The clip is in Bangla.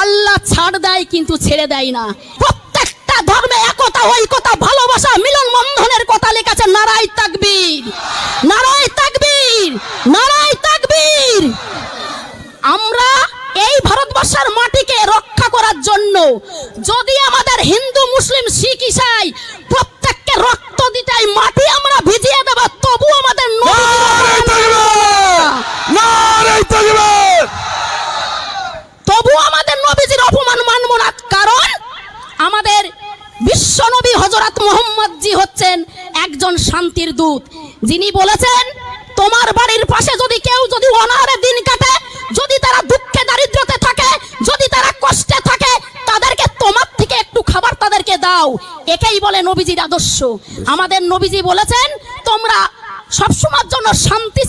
আল্লাহ ছাড় দেয় কিন্তু ছেড়ে দেয় না। প্রত্যেকটা ধর্মে একতা, ঐকতা, ভালোবাসা, মিলন বন্ধনের কথা লেখা আছে। নারায়ে তাকবীর, নারায়ে তাকবীর, নারায়ে তাকবীর। আমরা এই ভারতবর্ষের মাটিকে রক্ষা করার জন্য যদি আমাদের হিন্দু, মুসলিম, শিখ, ইসাই প্রত্যেককে রক্ত দিতে মাটি আমরা ভিজিয়ে দেব, তবু আমাদের তবু আমাদের নবীজির অপমান মানব না। কারণ আমাদের বিশ্ব নবী হযরত মুহাম্মদ জি হচ্ছেন একজন শান্তির দূত, যিনি বলেছেন তোমার বাড়ির পাশে যদি কেউ যদি অনাহারে দিন কাটে, যদি তারা দুঃখে দারিদ্রতে থাকে, যদি তারা কষ্টে থাকে, তাদেরকে তোমার থেকে একটু খাবার তাদেরকে দাও। একেই বলে নবীজির আদর্শ। আমাদের নবীজি বলেছেন তোমরা সবসময়ের জন্য শান্তি